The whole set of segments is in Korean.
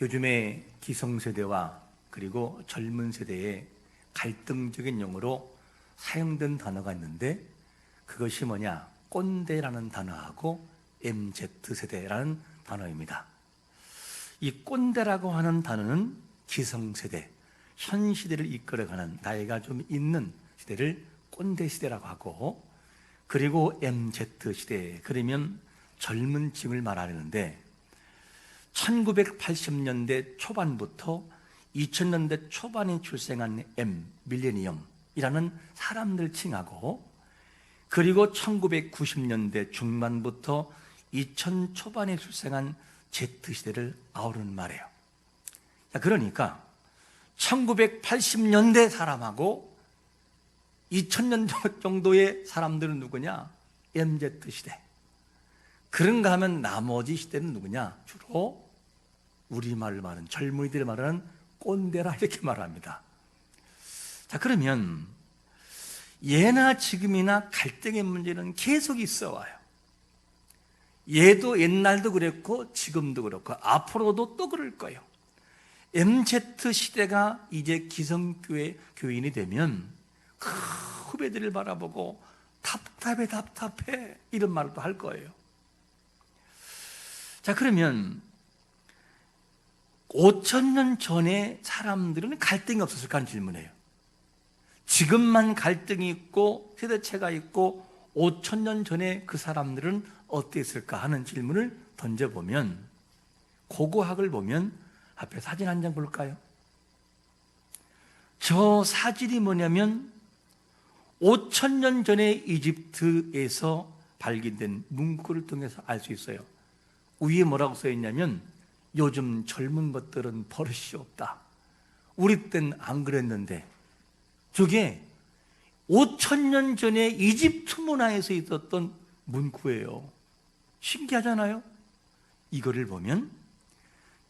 요즘의 기성세대와 그리고 젊은 세대의 갈등적인 용어로 사용된 단어가 있는데, 그것이 뭐냐? 꼰대라는 단어하고 MZ세대라는 단어입니다. 이 꼰대라고 하는 단어는 기성세대, 현 시대를 이끌어가는 나이가 좀 있는 시대를 꼰대 시대라고 하고, 그리고 MZ시대, 그러면 젊은 층을 말하는데 1980년대 초반부터 2000년대 초반에 출생한 밀레니엄이라는 사람들 층하고, 그리고 1990년대 중반부터 2000 초반에 출생한 Z시대를 아우르는 말이에요. 그러니까 1980년대 사람하고 2000년 정도의 사람들은 누구냐? MZ시대. 그런가 하면 나머지 시대는 누구냐? 주로 우리말로 말하는 젊은이들이 말하는 꼰대라 이렇게 말합니다. 자, 그러면 예나 지금이나 갈등의 문제는 계속 있어 와요. 얘도 옛날도 그랬고 지금도 그렇고 앞으로도 또 그럴 거예요. MZ시대가 이제 기성교회 교인이 되면 후배들을 바라보고 답답해 이런 말도 할 거예요. 자, 그러면 5000년 전에 사람들은 갈등이 없었을까 하는 질문이에요. 지금만 갈등이 있고 세대차가 있고 5000년 전에 그 사람들은 어땠을까 하는 질문을 던져보면, 고고학을 보면 앞에 사진 한 장 볼까요? 저 사진이 뭐냐면 5000년 전에 이집트에서 발견된 문구를 통해서 알 수 있어요. 위에 뭐라고 써 있냐면, 요즘 젊은 것들은 버릇이 없다. 우리 땐 안 그랬는데. 저게 5000년 전에 이집트 문화에서 있었던 문구예요. 신기하잖아요? 이거를 보면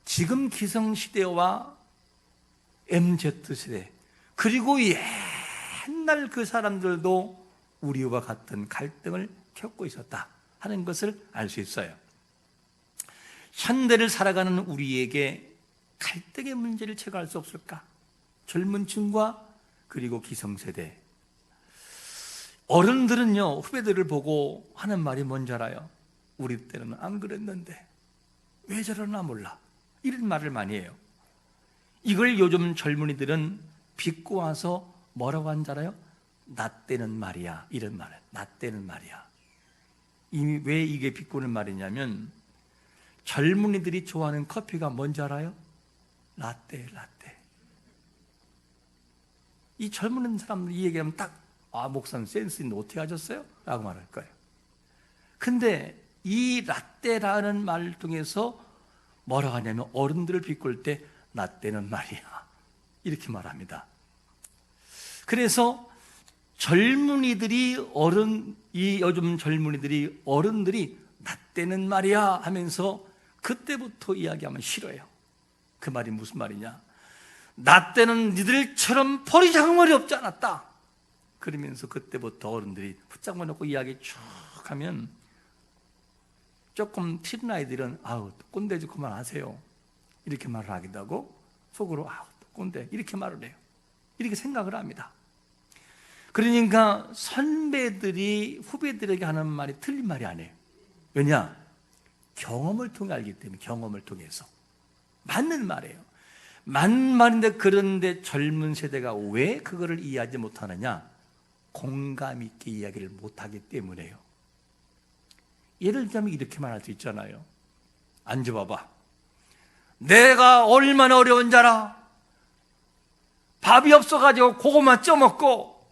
지금 기성시대와 MZ세대, 그리고 옛날 그 사람들도 우리와 같은 갈등을 겪고 있었다 하는 것을 알 수 있어요. 현대를 살아가는 우리에게 갈등의 문제를 체크할 수 없을까? 젊은 층과 그리고 기성세대. 어른들은요, 후배들을 보고 하는 말이 뭔지 알아요? 우리 때는 안 그랬는데 왜 저러나 몰라, 이런 말을 많이 해요. 이걸 요즘 젊은이들은 비꼬아서 뭐라고 하는지 알아요? 나 때는 말이야, 이런 말을. 나 때는 말이야. 이미 왜 이게 비꼬는 말이냐면, 젊은이들이 좋아하는 커피가 뭔지 알아요? 라떼. 이 젊은 사람들 이 얘기하면 딱, 목사님 센스 있는데 어떻게 하셨어요? 라고 말할 거예요. 근데 이 라떼라는 말을 통해서 뭐라고 하냐면, 어른들을 비꼴 때 라떼는 말이야, 이렇게 말합니다. 그래서 젊은이들이 요즘 젊은이들이 어른들이 라떼는 말이야 하면서 그때부터 이야기하면 싫어요. 그 말이 무슨 말이냐? 나 때는 니들처럼 버리장머리 없지 않았다. 그러면서 그때부터 어른들이 붙잡아 놓고 이야기 쭉 하면, 조금 튀는 아이들은 꼰대 좀 그만하세요, 이렇게 말을 하기도 하고, 속으로 꼰대 이렇게 말을 해요. 이렇게 생각을 합니다. 그러니까 선배들이 후배들에게 하는 말이 틀린 말이 아니에요. 왜냐? 경험을 통해 알기 때문에. 경험을 통해서 맞는 말이에요. 맞는 말인데, 그런데 젊은 세대가 왜 그거를 이해하지 못하느냐? 공감 있게 이야기를 못하기 때문에요. 예를 들자면 이렇게 말할 수 있잖아요. 앉아봐봐. 내가 얼마나 어려운 줄 알아? 밥이 없어가지고 고구마 쪄먹고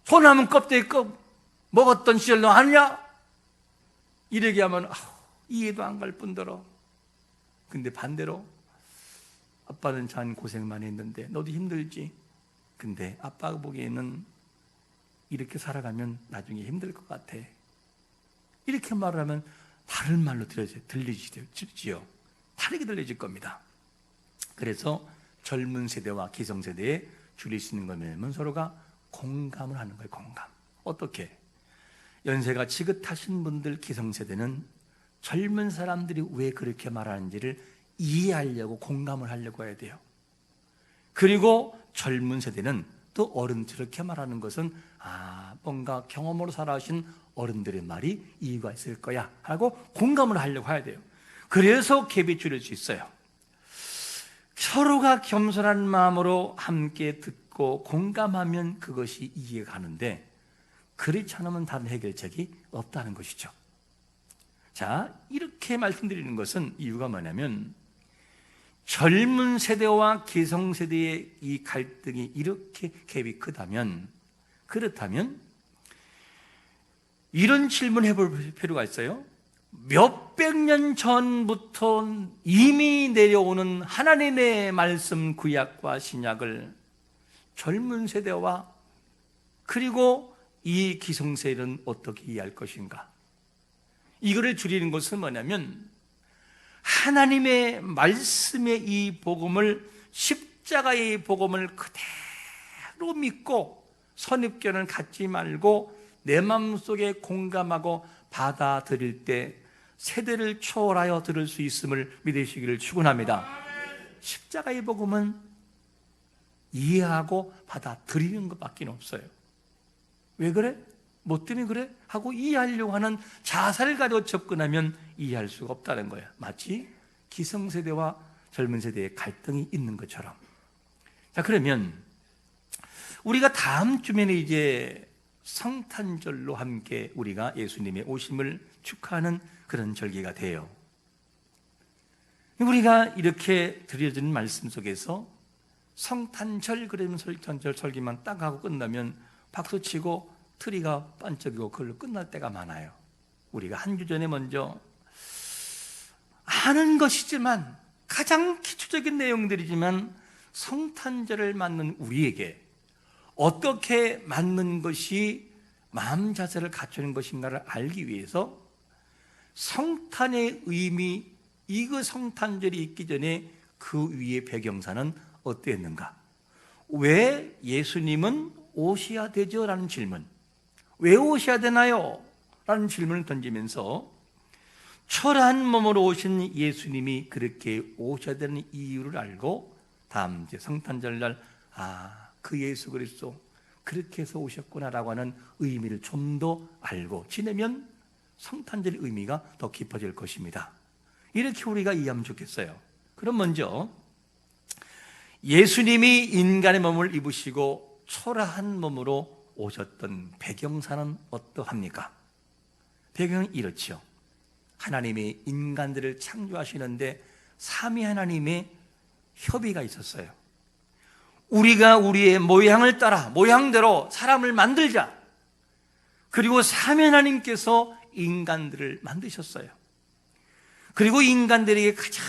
소나무 껍데기 먹었던 시절 너 아느냐? 이렇게 하면 이해도 안 갈 뿐더러. 근데 반대로, 아빠는 참 고생 많이 했는데 너도 힘들지? 근데 아빠가 보기에는 이렇게 살아가면 나중에 힘들 것 같아, 이렇게 말을 하면 다른 말로 들리지요. 다르게 들려질 겁니다. 그래서 젊은 세대와 기성세대에 줄일 수 있는 거면 서로가 공감을 하는 거예요. 공감. 어떻게? 연세가 지긋하신 분들, 기성세대는 젊은 사람들이 왜 그렇게 말하는지를 이해하려고 공감을 하려고 해야 돼요. 그리고 젊은 세대는 또 어른들 이렇게 말하는 것은 뭔가 경험으로 살아오신 어른들의 말이 이유가 있을 거야 하고 공감을 하려고 해야 돼요. 그래서 갭이 줄일 수 있어요. 서로가 겸손한 마음으로 함께 듣고 공감하면 그것이 이해가 가는데 그렇지 않으면 다른 해결책이 없다는 것이죠. 자, 이렇게 말씀드리는 것은 이유가 뭐냐면 젊은 세대와 기성세대의 이 갈등이 이렇게 갭이 크다면, 그렇다면 이런 질문 해볼 필요가 있어요. 몇백 년 전부터 이미 내려오는 하나님의 말씀 구약과 신약을 젊은 세대와 그리고 이 기성세대는 어떻게 이해할 것인가? 이거를 줄이는 것은 뭐냐면 하나님의 말씀의 이 복음을, 십자가의 복음을 그대로 믿고 선입견을 갖지 말고 내 마음속에 공감하고 받아들일 때 세대를 초월하여 들을 수 있음을 믿으시기를 축원합니다. 십자가의 복음은 이해하고 받아들이는 것밖에 없어요. 왜 그래? 뭐 때문에 그래? 하고 이해하려고 하는 자세를 가지고 접근하면 이해할 수가 없다는 거예요. 마치 기성세대와 젊은 세대의 갈등이 있는 것처럼. 자, 그러면 우리가 다음 주면에 이제 성탄절로 함께 우리가 예수님의 오심을 축하하는 그런 절기가 돼요. 우리가 이렇게 드려지는 말씀 속에서 성탄절 그러면 성탄절 절기만 딱 하고 끝나면 박수치고 트리가 반짝이고 그걸로 끝날 때가 많아요. 우리가 한 주 전에 먼저 아는 것이지만 가장 기초적인 내용들이지만 성탄절을 맞는 우리에게 어떻게 맞는 것이 마음 자세를 갖추는 것인가를 알기 위해서 성탄의 의미, 이거 성탄절이 있기 전에 그 위의 배경사는 어땠는가? 왜 예수님은 오셔야 되죠? 라는 질문, 왜 오셔야 되나요? 라는 질문을 던지면서 초라한 몸으로 오신 예수님이 그렇게 오셔야 되는 이유를 알고 다음 이제 성탄절날 그 예수 그리스도 그렇게 해서 오셨구나라고 하는 의미를 좀 더 알고 지내면 성탄절의 의미가 더 깊어질 것입니다. 이렇게 우리가 이해하면 좋겠어요. 그럼 먼저 예수님이 인간의 몸을 입으시고 초라한 몸으로 오셨던 배경사는 어떠합니까? 배경은 이렇죠. 하나님이 인간들을 창조하시는데 삼위 하나님의 협의가 있었어요. 우리가 우리의 모양을 따라 모양대로 사람을 만들자. 그리고 삼위 하나님께서 인간들을 만드셨어요. 그리고 인간들에게 가장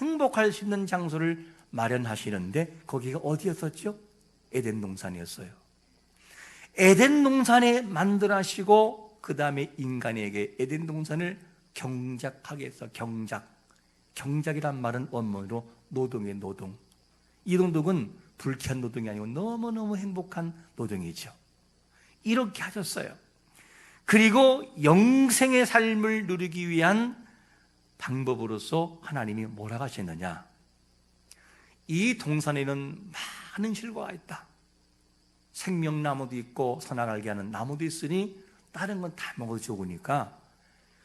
행복할 수 있는 장소를 마련하시는데 거기가 어디였었죠? 에덴 동산이었어요. 에덴 동산에 만들어하시고 그 다음에 인간에게 에덴 동산을 경작하게 해서 경작이란 말은 원문으로 노동의 노동. 이 노동은 불쾌한 노동이 아니고 너무너무 행복한 노동이죠. 이렇게 하셨어요. 그리고 영생의 삶을 누리기 위한 방법으로서 하나님이 뭐라고 하셨느냐? 이 동산에는 많은 실과가 있다. 생명나무도 있고 선악 알게 하는 나무도 있으니 다른 건 다 먹어도 좋으니까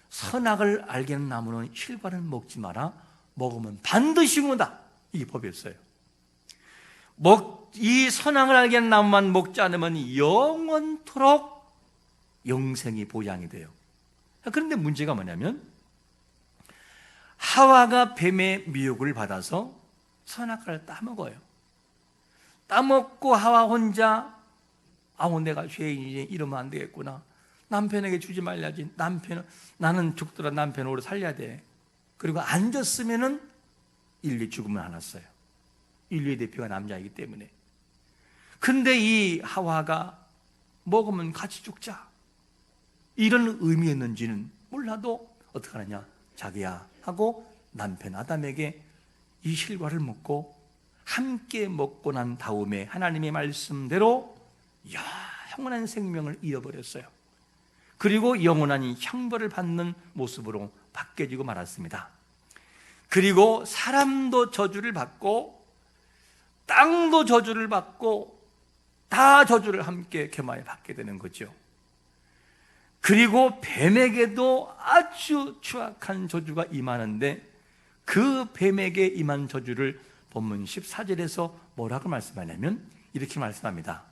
선악을 알게 하는 나무는 실과는 먹지 마라. 먹으면 반드시 죽는다. 이 법이었어요. 이 선악을 알게 하는 나무만 먹지 않으면 영원토록 영생이 보장이 돼요. 그런데 문제가 뭐냐면 하와가 뱀의 미혹을 받아서 선악과를 따먹어요. 따먹고 하와 혼자 내가 죄인이지, 이러면 안 되겠구나. 남편에게 주지 말야지. 나는 죽더라 남편 오래 살려야 돼. 그리고 앉았으면은 인류 죽으면 안 왔어요. 인류의 대표가 남자이기 때문에. 근데 이 하와가 먹으면 같이 죽자, 이런 의미였는지는 몰라도 어떻게 하느냐, 자기야 하고 남편 아담에게 이 실과를 먹고 함께 먹고 난 다음에 하나님의 말씀대로 영원한 생명을 잃어버렸어요. 그리고 영원한 형벌을 받는 모습으로 바뀌어지고 말았습니다. 그리고 사람도 저주를 받고 땅도 저주를 받고 다 저주를 함께 겸하여 받게 되는 거죠. 그리고 뱀에게도 아주 추악한 저주가 임하는데 그 뱀에게 임한 저주를 본문 14절에서 뭐라고 말씀하냐면 이렇게 말씀합니다.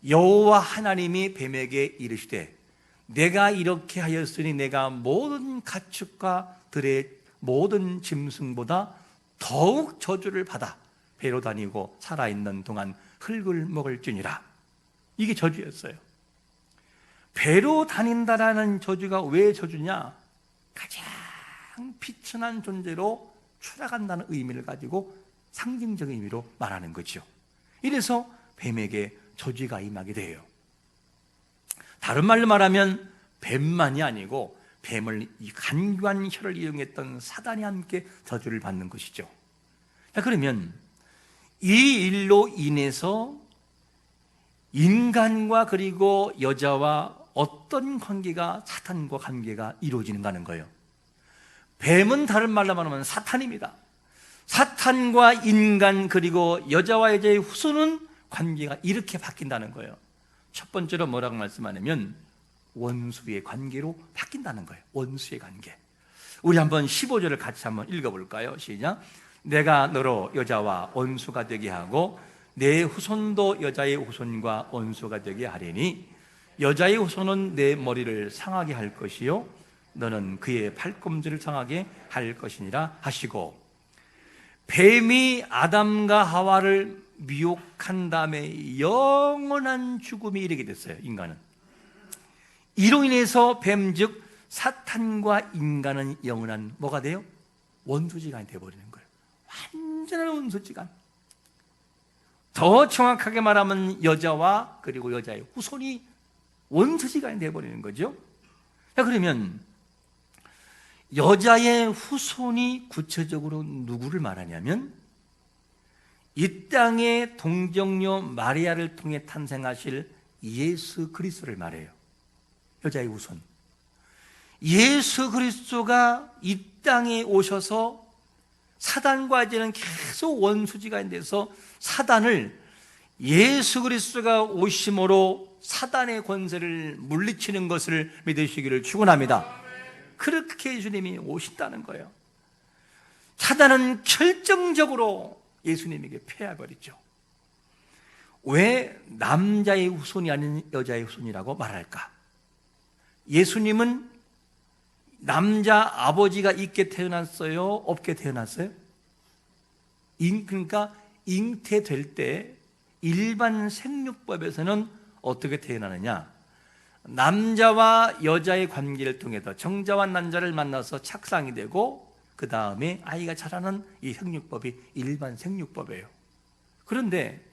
여호와 하나님이 뱀에게 이르시되 내가 이렇게 하였으니 내가 모든 가축과 들의 모든 짐승보다 더욱 저주를 받아 배로 다니고 살아있는 동안 흙을 먹을지니라. 이게 저주였어요. 배로 다닌다라는 저주가 왜 저주냐? 가장 비천한 존재로 추락한다는 의미를 가지고 상징적인 의미로 말하는 거죠. 이래서 뱀에게 저주가 임하게 돼요. 다른 말로 말하면 뱀만이 아니고 뱀을 이 간교한 혀를 이용했던 사단이 함께 저주를 받는 것이죠. 자, 그러면 이 일로 인해서 인간과 그리고 여자와 어떤 관계가 사탄과 관계가 이루어지는가 하는 거예요. 뱀은 다른 말로 말하면 사탄입니다. 사탄과 인간 그리고 여자와 여자의 후손은 관계가 이렇게 바뀐다는 거예요. 첫 번째로 뭐라고 말씀하냐면 원수의 관계로 바뀐다는 거예요. 원수의 관계. 우리 한번 15절을 같이 한번 읽어볼까요? 시작. 내가 너로 여자와 원수가 되게 하고 내 후손도 여자의 후손과 원수가 되게 하리니 여자의 후손은 내 머리를 상하게 할 것이요 너는 그의 팔꿈치를 상하게 할 것이니라 하시고, 뱀이 아담과 하와를 미혹한 다음에 영원한 죽음이 이르게 됐어요. 인간은 이로 인해서 뱀 즉 사탄과 인간은 영원한 뭐가 돼요? 원수지간이 되어버리는 거예요. 완전한 원수지간. 더 정확하게 말하면 여자와 그리고 여자의 후손이 원수지간이 되어버리는 거죠. 자, 그러면 여자의 후손이 구체적으로 누구를 말하냐면 이 땅의 동정녀 마리아를 통해 탄생하실 예수 그리스도를 말해요. 여자의 후손. 예수 그리스도가 이 땅에 오셔서 사단과 이제는 계속 원수지간이 돼서 사단을 예수 그리스도가 오심으로 사단의 권세를 물리치는 것을 믿으시기를 축원합니다. 그렇게 예수님이 오신다는 거예요. 사단은 결정적으로 예수님에게 패해버리죠. 왜 남자의 후손이 아닌 여자의 후손이라고 말할까? 예수님은 남자 아버지가 있게 태어났어요? 없게 태어났어요? 그러니까 잉태될 때 일반 생육법에서는 어떻게 태어나느냐? 남자와 여자의 관계를 통해서 정자와 난자를 만나서 착상이 되고 그 다음에 아이가 자라는 이 생육법이 일반 생육법이에요. 그런데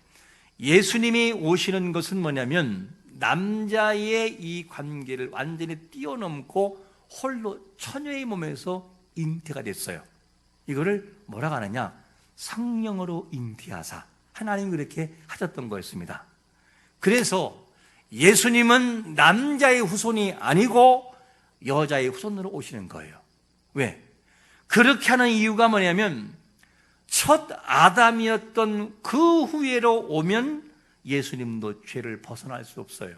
예수님이 오시는 것은 뭐냐면 남자의 이 관계를 완전히 뛰어넘고 홀로 처녀의 몸에서 잉태가 됐어요. 이거를 뭐라고 하느냐? 성령으로 잉태하사. 하나님이 그렇게 하셨던 거였습니다. 그래서 예수님은 남자의 후손이 아니고 여자의 후손으로 오시는 거예요. 왜? 그렇게 하는 이유가 뭐냐면 첫 아담이었던 그 후예로 오면 예수님도 죄를 벗어날 수 없어요.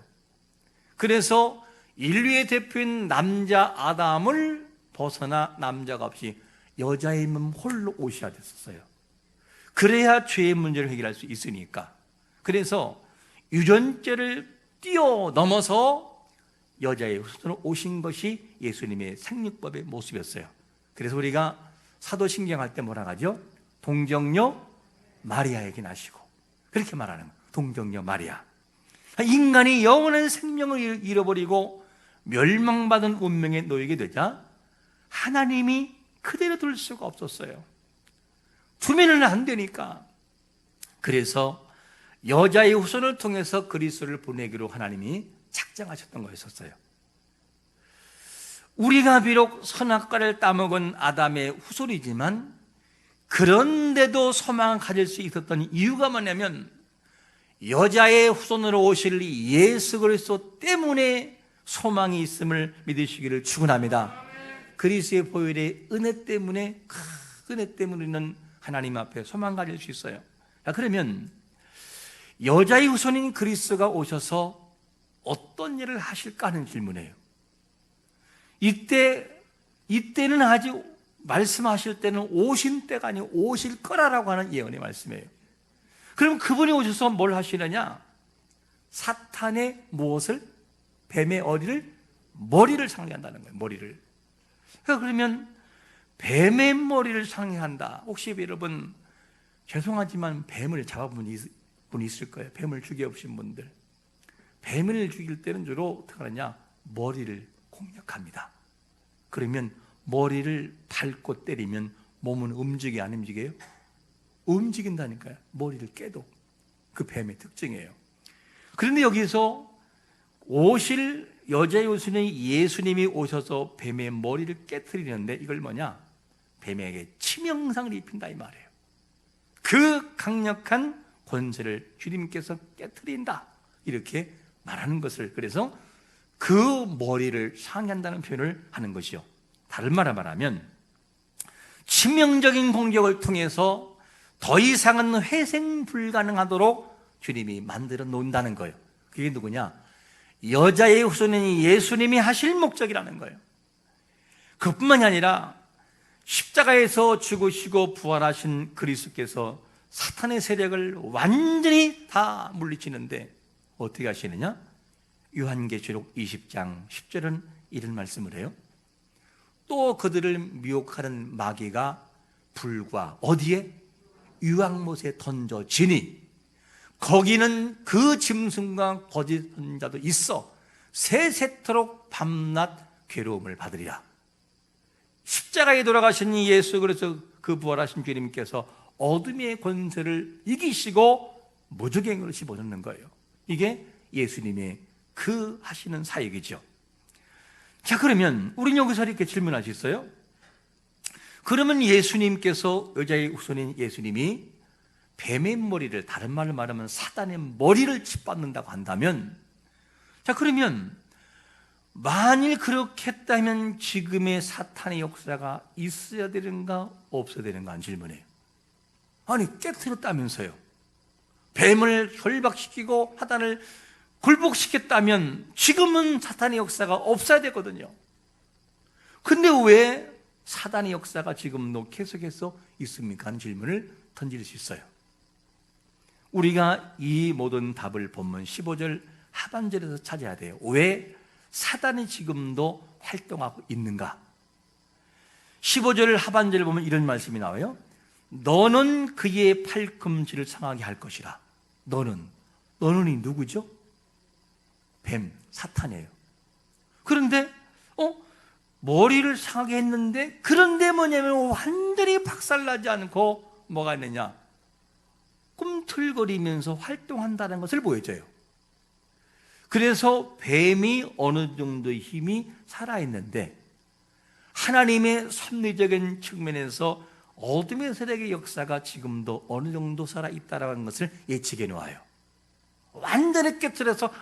그래서 인류의 대표인 남자 아담을 벗어나 남자가 없이 여자의 몸 홀로 오셔야 됐었어요. 그래야 죄의 문제를 해결할 수 있으니까. 그래서 유전죄를 뛰어넘어서 여자의 후손으로 오신 것이 예수님의 생육법의 모습이었어요. 그래서 우리가 사도신경 할 때 뭐라 하죠? 동정녀 마리아에게 나시고, 그렇게 말하는 거예요. 동정녀 마리아. 인간이 영원한 생명을 잃어버리고 멸망받은 운명에 놓이게 되자 하나님이 그대로 둘 수가 없었어요. 두면은 안 되니까. 그래서 여자의 후손을 통해서 그리스도를 보내기로 하나님이 작정하셨던 거였었어요. 우리가 비록 선악과를 따먹은 아담의 후손이지만 그런데도 소망을 가질 수 있었던 이유가 뭐냐면 여자의 후손으로 오실 예수 그리스도 때문에 소망이 있음을 믿으시기를 축원합니다. 그리스도의 보혈의 은혜 때문에 은혜 때문에 우리는 하나님 앞에 소망 가질 수 있어요. 자, 그러면 여자의 후손인 그리스도가 오셔서 어떤 일을 하실까 하는 질문이에요. 이때는 아직 말씀하실 때는 오신 때가 아니고 오실 거라라고 하는 예언의 말씀이에요. 그럼 그분이 오셔서 뭘 하시느냐? 사탄의 무엇을? 뱀의 머리를 상대한다는 거예요. 머리를. 그러면 뱀의 머리를 상대한다. 혹시 여러분 죄송하지만 뱀을 잡아본 분이 있을 거예요. 뱀을 죽여보신 분들. 뱀을 죽일 때는 주로 어떻게 하느냐? 머리를 공략합니다. 그러면 머리를 밟고 때리면 몸은 움직여 안 움직여요? 움직인다니까요. 머리를 깨도. 그 뱀의 특징이에요. 그런데 여기서 오실 여자의 후손인 예수님이 오셔서 뱀의 머리를 깨트리는데 이걸 뭐냐? 뱀에게 치명상을 입힌다 이 말이에요. 그 강력한 권세를 주님께서 깨트린다 이렇게 말하는 것을, 그래서 그 머리를 상한다는 표현을 하는 것이요. 다른 말로 말하면 치명적인 공격을 통해서 더 이상은 회생 불가능하도록 주님이 만들어 놓는다는 거예요. 그게 누구냐? 여자의 후손인 예수님이 하실 목적이라는 거예요. 그뿐만이 아니라 십자가에서 죽으시고 부활하신 그리스도께서 사탄의 세력을 완전히 다 물리치는데 어떻게 하시느냐? 요한계시록 20장 10절은 이런 말씀을 해요. 또 그들을 미혹하는 마귀가 불과 어디에? 유황못에 던져지니 거기는 그 짐승과 거짓 선자도 있어 세세토록 밤낮 괴로움을 받으리라. 십자가에 돌아가신 예수 그리스도 그 부활하신 주님께서 어둠의 권세를 이기시고 무저갱으로 집어넣는 거예요. 이게 예수님의 그 하시는 사역이죠. 자, 그러면 우리는 여기서 이렇게 질문할 수 있어요. 그러면 예수님께서, 여자의 후손인 예수님이 뱀의 머리를, 다른 말로 말하면 사단의 머리를 짓밟는다고 한다면, 자, 그러면 만일 그렇게 했다면 지금의 사탄의 역사가 있어야 되는가 없어야 되는가 하는 질문이에요. 아니, 깨트렸다면서요. 뱀을 결박시키고 사단을 굴복시켰다면 지금은 사탄의 역사가 없어야 되거든요. 근데 왜 사단의 역사가 지금도 계속해서 있습니까? 하는 질문을 던질 수 있어요. 우리가 이 모든 답을 본문 15절 하반절에서 찾아야 돼요. 왜 사단이 지금도 활동하고 있는가? 15절 하반절을 보면 이런 말씀이 나와요. 너는 그의 팔꿈치를 상하게 할 것이라. 너는이 누구죠? 뱀, 사탄이에요. 그런데 머리를 상하게 했는데, 그런데 뭐냐면 완전히 박살나지 않고 뭐가 있느냐? 꿈틀거리면서 활동한다는 것을 보여줘요. 그래서 뱀이 어느 정도의 힘이 살아있는데 하나님의 섭리적인 측면에서 어둠의 세력의 역사가 지금도 어느 정도 살아있다는 것을 예측해 놓아요. 완전히 깨트려서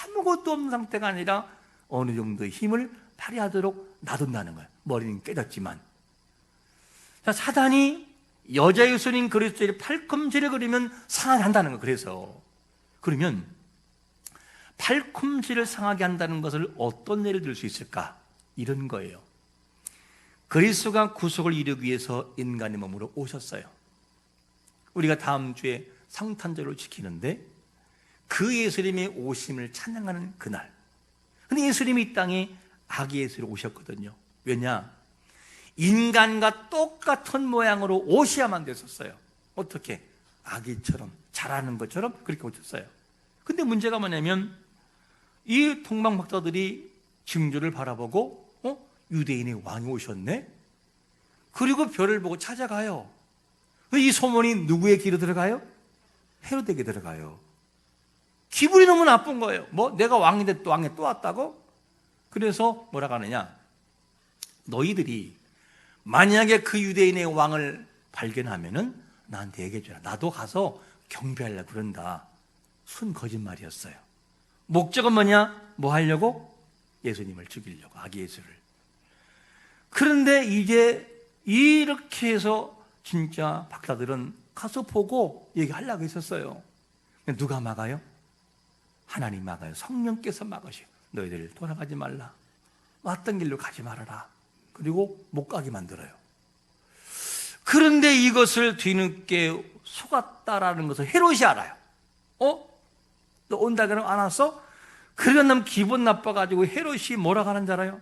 아무것도 없는 상태가 아니라 어느 정도의 힘을 발휘하도록 놔둔다는 거예요. 머리는 깨졌지만. 자, 사단이 여자의 후손인 그리스도의 팔꿈치를 그리면 상하게 한다는 거예요. 그래서 그러면 팔꿈치를 상하게 한다는 것을 어떤 예를 들 수 있을까? 이런 거예요. 그리스도가 구속을 이루기 위해서 인간의 몸으로 오셨어요. 우리가 다음 주에 성탄절을 지키는데 그 예수님의 오심을 찬양하는 그날. 근데 예수님이 이 땅에 아기 예수로 오셨거든요. 왜냐? 인간과 똑같은 모양으로 오셔야만 됐었어요. 어떻게? 아기처럼, 자라는 것처럼 그렇게 오셨어요. 근데 문제가 뭐냐면 이 동방박사들이 징조를 바라보고 유대인의 왕이 오셨네? 그리고 별을 보고 찾아가요. 이 소문이 누구의 귀로 들어가요? 헤로데에게 들어가요. 기분이 너무 나쁜 거예요. 내가 왕인데 또 왕에 또 왔다고? 그래서 뭐라고 하느냐? 너희들이 만약에 그 유대인의 왕을 발견하면은 나한테 얘기해 주라. 나도 가서 경배하려고 그런다. 순 거짓말이었어요. 목적은 뭐냐? 뭐 하려고? 예수님을 죽이려고, 아기 예수를. 그런데 이제 이렇게 해서 진짜 박사들은 가서 보고 얘기하려고 했었어요. 누가 막아요? 하나님 막아요. 성령께서 막으셔. 너희들 돌아가지 말라. 왔던 길로 가지 말아라. 그리고 못 가게 만들어요. 그런데 이것을 뒤늦게 속았다라는 것을 헤롯이 알아요. 너 온다 그러면 안 왔어? 그러면 기분 나빠가지고 헤롯이 뭐라고 하는 줄 알아요?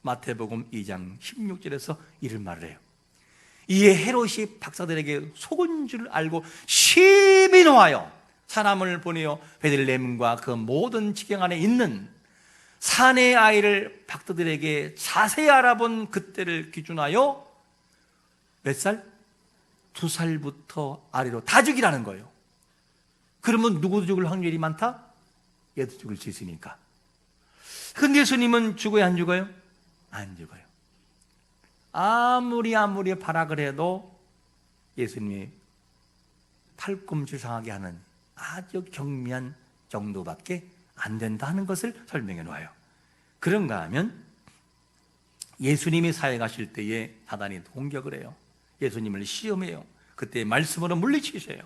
마태복음 2장 16절에서 이런 말을 해요. 이에 헤롯이 박사들에게 속은 줄 알고 심히 노하여 사람을 보내어 베들레헴과 그 모든 지경 안에 있는 사내 아이를 박사들에게 자세히 알아본 그때를 기준하여 몇 살? 2살부터 아래로 다 죽이라는 거예요. 그러면 누구도 죽을 확률이 많다? 얘도 죽을 수 있으니까. 근데 예수님은 죽어요, 안 죽어요? 안 죽어요. 아무리 발악을 해도 예수님이 팔꿈치 상하게 하는 아주 경미한 정도밖에 안 된다는 것을 설명해 놓아요. 그런가 하면 예수님이 사역하실 때에 사단이 공격을 해요. 예수님을 시험해요. 그때 말씀으로 물리치셔요.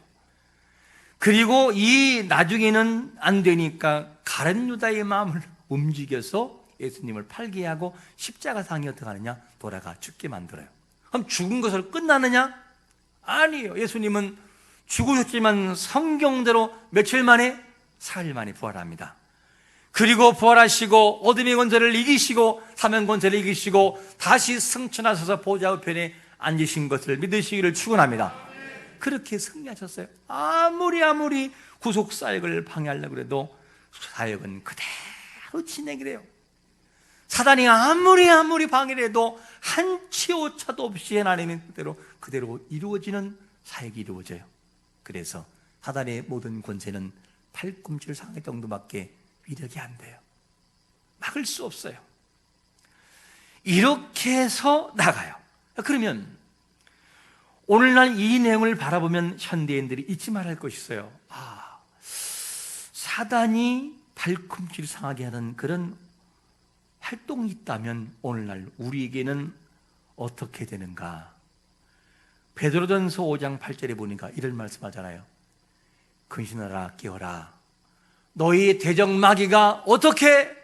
그리고 이 나중에는 안 되니까 가룟 유다의 마음을 움직여서 예수님을 팔게 하고 십자가상에 어떻게 하느냐? 돌아가 죽게 만들어요. 그럼 죽은 것으로 끝나느냐? 아니에요. 예수님은 죽으셨지만 성경대로 며칠 만에? 4일 만에 부활합니다. 그리고 부활하시고 어둠의 권세를 이기시고 사명 권세를 이기시고 다시 승천하셔서 보좌 우편에 앉으신 것을 믿으시기를 축원합니다. 그렇게 승리하셨어요. 아무리 구속 사역을 방해하려고 해도 사역은 그대로 진행이 돼요. 사단이 아무리 방해를 해도 한치 오차도 없이 하나님의 그대로 이루어지는 사역이 이루어져요. 그래서 사단의 모든 권세는 팔꿈치를 상할 정도밖에 위력이 안 돼요. 막을 수 없어요. 이렇게 해서 나가요. 그러면 오늘날 이 내용을 바라보면 현대인들이 잊지 말할 것이 있어요. 사단이 발꿈치를 상하게 하는 그런 활동이 있다면 오늘날 우리에게는 어떻게 되는가? 베드로전서 5장 8절에 보니까 이런 말씀하잖아요. 근신하라 깨어라. 너희 대적마귀가 어떻게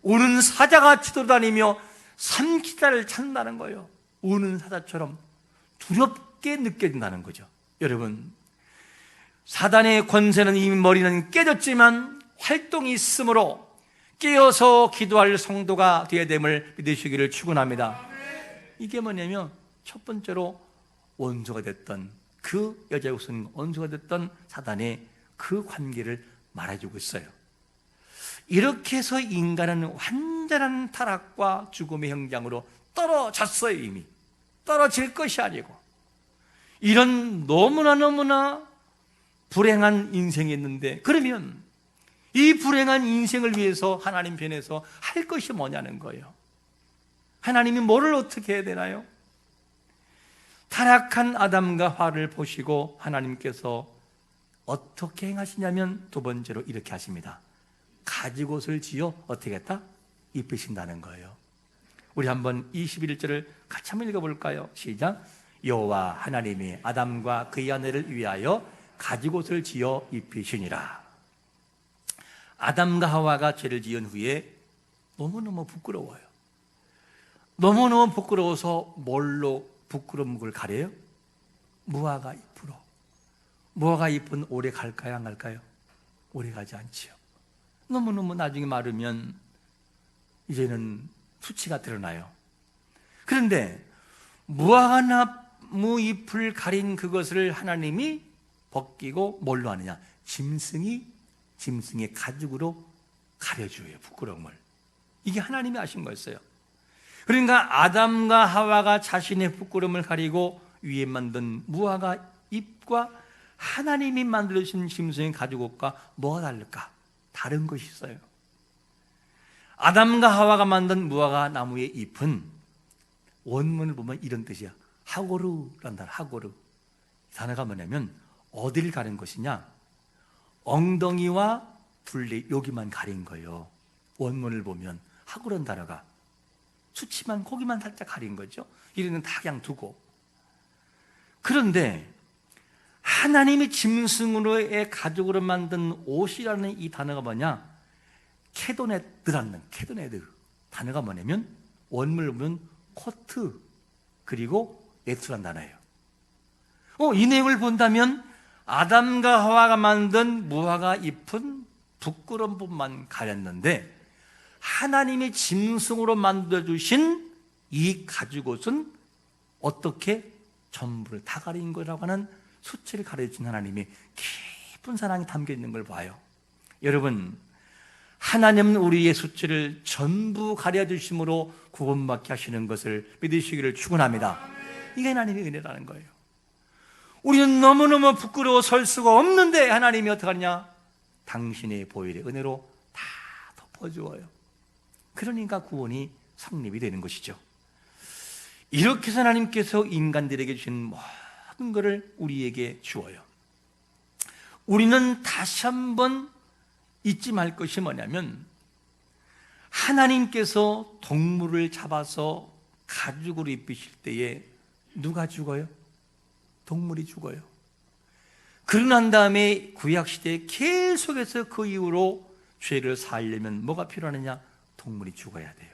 우는 사자같이 돌아다니며 삼키자를 찾는다는 거예요. 우는 사자처럼 두렵게 느껴진다는 거죠. 여러분, 사단의 권세는 이미 머리는 깨졌지만 활동이 있으므로 깨어서 기도할 성도가 되어야 됨을 믿으시기를 축원합니다. 이게 뭐냐면 첫 번째로 원수가 됐던 그 여자의 우선 원수가 됐던 사단의 그 관계를 말해주고 있어요. 이렇게 해서 인간은 완전한 타락과 죽음의 형장으로 떨어졌어요. 이미 떨어질 것이 아니고 이런 너무나 불행한 인생이 있는데, 그러면 이 불행한 인생을 위해서 하나님 편에서 할 것이 뭐냐는 거예요. 하나님이 뭐를 어떻게 해야 되나요? 타락한 아담과 하와를 보시고 하나님께서 어떻게 행하시냐면 두 번째로 이렇게 하십니다. 가지옷을 지어 어떻게 했다? 입히신다는 거예요. 우리 한번 21절을 같이 한번 읽어볼까요? 시작. 여호와 하나님이 아담과 그의 아내를 위하여 가지옷을 지어 입히시니라. 아담과 하와가 죄를 지은 후에 너무너무 부끄러워요. 너무너무 부끄러워서 뭘로 부끄러운 걸 가려요? 무화과 잎으로. 무화과 잎은 오래 갈까요? 안 갈까요? 오래 가지 않지요. 너무너무 나중에 마르면 이제는 수치가 드러나요. 그런데 무화과나무 잎을 가린 그것을 하나님이 벗기고 뭘로 하느냐? 짐승의 가죽으로 가려줘요. 부끄러움을. 이게 하나님이 하신 거였어요. 그러니까 아담과 하와가 자신의 부끄러움을 가리고 위에 만든 무화과 잎과 하나님이 만들어주신 짐승의 가죽옷과 뭐가 다를까? 다른 것이 있어요. 아담과 하와가 만든 무화과 나무의 잎은 원문을 보면 이런 뜻이야. 하고르라는 단어, 하고르. 이 단어가 뭐냐면 어디를 가린 것이냐? 엉덩이와 둘레 여기만 가린 거예요. 원문을 보면 하고르라는 단어가 수치만 고기만 살짝 가린 거죠. 이런 다 그냥 두고. 그런데 하나님이 짐승으로의 가죽으로 만든 옷이라는 이 단어가 뭐냐? 케도네드라는 케도네드 단어가 뭐냐면 원문을 보면 코트 그리고 에투란 단어예요. 이 내용을 본다면 아담과 하와가 만든 무화과 잎은 부끄러운 부분만 가렸는데 하나님이 짐승으로 만들어주신 이 가죽옷은 어떻게 전부를 다 가린 거라고 하는 수치를 가르친 하나님의 깊은 사랑이 담겨 있는 걸 봐요. 여러분, 하나님은 우리의 수치를 전부 가려주심으로 구원받게 하시는 것을 믿으시기를 축원합니다. 이게 하나님의 은혜라는 거예요. 우리는 너무너무 부끄러워 설 수가 없는데 하나님이 어떻게 하느냐? 당신의 보혈의 은혜로 다 덮어주어요. 그러니까 구원이 성립이 되는 것이죠. 이렇게 해서 하나님께서 인간들에게 주신 모든 것을 우리에게 주어요. 우리는 다시 한번 잊지 말 것이 뭐냐면 하나님께서 동물을 잡아서 가죽으로 입히실 때에 누가 죽어요? 동물이 죽어요. 그러고 난 다음에 구약시대에 계속해서 그 이후로 죄를 사하려면 뭐가 필요하느냐? 동물이 죽어야 돼요.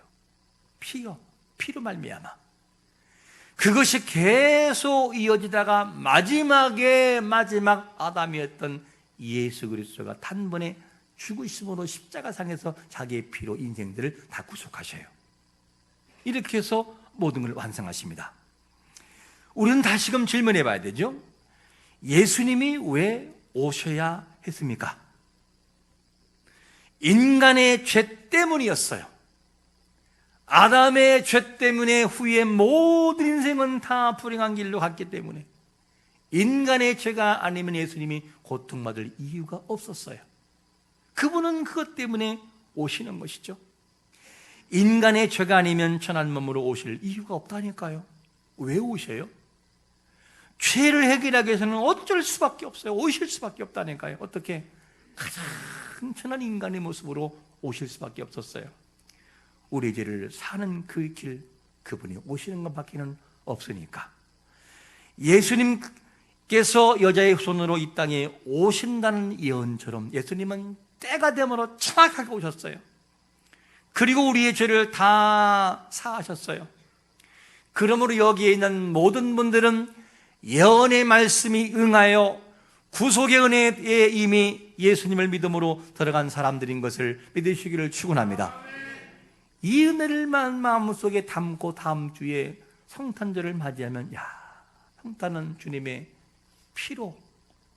피로 말미암아. 그것이 계속 이어지다가 마지막 아담이었던 예수 그리스도가 단번에 죽으심으로 십자가상에서 자기의 피로 인생들을 다 구속하셔요. 이렇게 해서 모든 걸 완성하십니다. 우리는 다시금 질문해 봐야 되죠. 예수님이 왜 오셔야 했습니까? 인간의 죄 때문이었어요. 아담의 죄 때문에 후에 모든 인생은 다 불행한 길로 갔기 때문에 인간의 죄가 아니면 예수님이 고통받을 이유가 없었어요. 그분은 그것 때문에 오시는 것이죠. 인간의 죄가 아니면 천한 몸으로 오실 이유가 없다니까요. 왜 오셔요? 죄를 해결하기 위해서는 어쩔 수밖에 없어요. 오실 수밖에 없다니까요. 어떻게? 가장 천한 인간의 모습으로 오실 수밖에 없었어요. 우리의 죄를 사는 그 길, 그분이 오시는 것밖에는 없으니까. 예수님께서 여자의 손으로 이 땅에 오신다는 예언처럼 예수님은 때가 되므로 정확하게 오셨어요. 그리고 우리의 죄를 다 사하셨어요. 그러므로 여기에 있는 모든 분들은 예언의 말씀이 응하여 구속의 은혜에 이미 예수님을 믿음으로 들어간 사람들인 것을 믿으시기를 축원합니다. 이 은혜를 마음속에 담고 다음 주에 성탄절을 맞이하면 성탄은 주님의 피로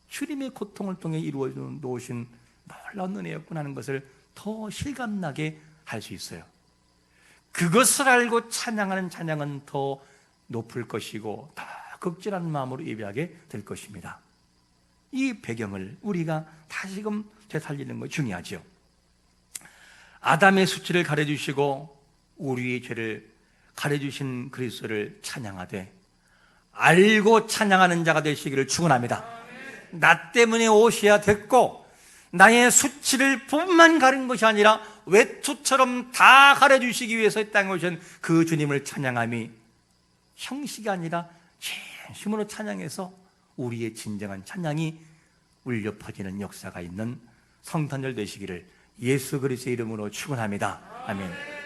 주님의 고통을 통해 이루어 놓으신 놀라운 은혜였구나 하는 것을 더 실감나게 할 수 있어요. 그것을 알고 찬양하는 찬양은 더 높을 것이고 더 극진한 마음으로 예배하게 될 것입니다. 이 배경을 우리가 다시금 되살리는 것 중요하죠. 아담의 수치를 가려주시고 우리의 죄를 가려주신 그리스도를 찬양하되 알고 찬양하는 자가 되시기를 축원합니다. 나 때문에 오셔야 됐고 나의 수치를 부분만 가린 것이 아니라 외투처럼 다 가려주시기 위해서 이 땅에 오신 그 주님을 찬양함이 형식이 아니라 진심으로 찬양해서 우리의 진정한 찬양이 울려 퍼지는 역사가 있는 성탄절 되시기를 예수 그리스도의 이름으로 축원합니다. 아멘.